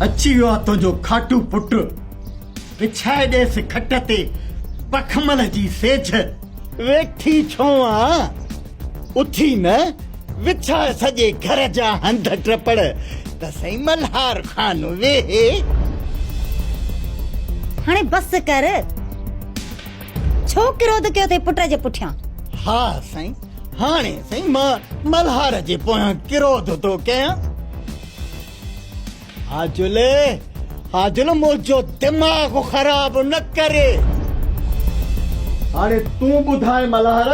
अची वियो आहे तुंहिंजो खाटू पुट विछाए ॾेसि खट ते बखमल जी सेझ वेठी छो आ उथी न विछाए सॼे घर जा हंध टपड़ त सही मल्हार खान वेहे हाणे बस कर छो किरोध कयो थे पुट जे पुठियां हा साईं हाणे साईं मां मल्हार जे पोयां किरोध थो कयां हाजुल मुंहिंजो दिमाग़ ख़राब न करे हाणे तूं ॿुधाए मल्हार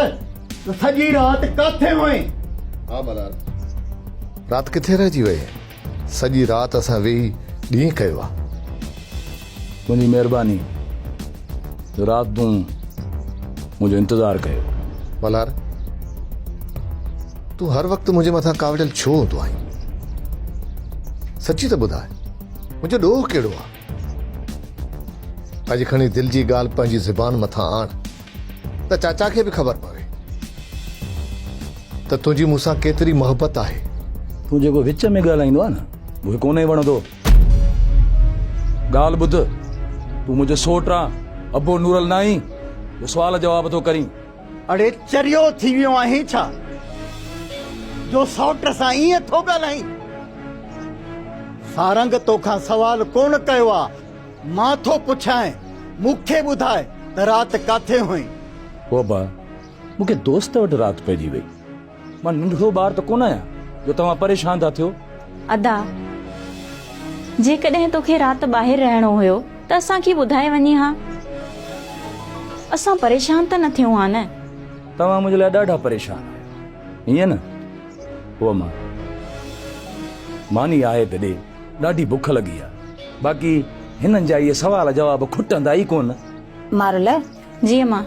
त सॼी राति किथे हुई हाँ मल्हार रात किथे रहिजी वई सॼी राति असां वेही ॾींहुं कयो आहे तुंहिंजी महिरबानी राति तूं मुंहिंजो इंतज़ारु कयो मल्हार तूं हर वक़्तु मुंहिंजे मथां कावड़ियल छो हूंदो आहीं सची त ॿुधाए मुंहिंजो ॾोह कहिड़ो आहे अॼु खणी दिलि जी ॻाल्हि पंहिंजी ज़ुबान मथां आण त चाचा खे बि ख़बर पवे त तुंहिंजी मूंसां केतिरी मोहबत आहे तूं जेको विच में ॻाल्हाईंदो आहे न मूंखे कोन ई वणंदो ॻाल्हि ॿुध तूं मुंहिंजो सोट आहे अबो नूरल न आहीं जो सुवाल जवाब थो करीं अड़े चरियो थी वियो आहीं छा जो सौट सां ईअं थो ॻाल्हाईं सारंग तोखां सवाल कोन कयो आहे मां थो पुछां मूंखे ॿुधाए त राति किथे हुई ओ बा मूंखे दोस्त वटि राति पइजी वई मां नंढड़ो ॿार त कोन आहियां जो तव्हां परेशान था थियो अदा जेकॾहिं तोखे राति ॿाहिरि रहणो हुयो त असांखे ॿुधाए वञी हा असां परेशान त न थियूं हा न तव्हां मुंहिंजे लाइ ॾाढा परेशान आहियो ईअं न ओ मां मानी आहे त ॾे ॾाढी बुख लॻी आहे बाक़ी हिननि जा इहे सवाल जवाब खुटंदा ई कोन मारुल जी अम्मा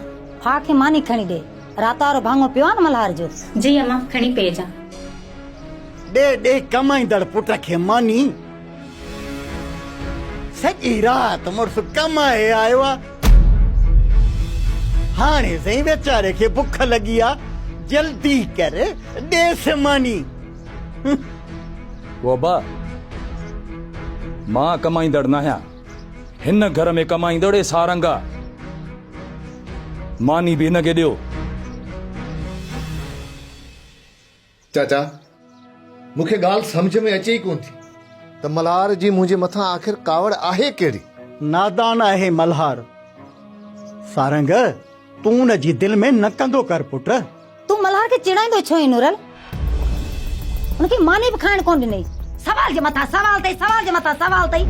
हा खे मानी खणी ॾे रात वारो भाङो पियो आहे न मल्हार जो जी अम्मा खणी पेजा ॾे कमाईंदड़ पुट खे मानी सॼी राति मुड़ुसु कमाए आयो आहे हाणे साईं वीचारे खे बुख लॻी आहे जल्दी कर ॾेसि मानी ओ बा मां कमाईंदड़ न आहियां हिन घर में कमाईंदड़ सारंग आहे मानी बि हिनखे ॾियो चाचा मूंखे ॻाल्हि सम्झ में अचे ई कोन थी त मल्हार जी मुंहिंजे मथां आख़िर कावड़ आहे कहिड़ी नादान आहे मल्हार सारंग तूं न जी दिलि में न कंदो कर पुट तूं मल्हार खे चिड़ाईंदो छो नूरल उनखे मानी बि खाइण कोन ॾिनई सवाल जे मथां सवाल अथई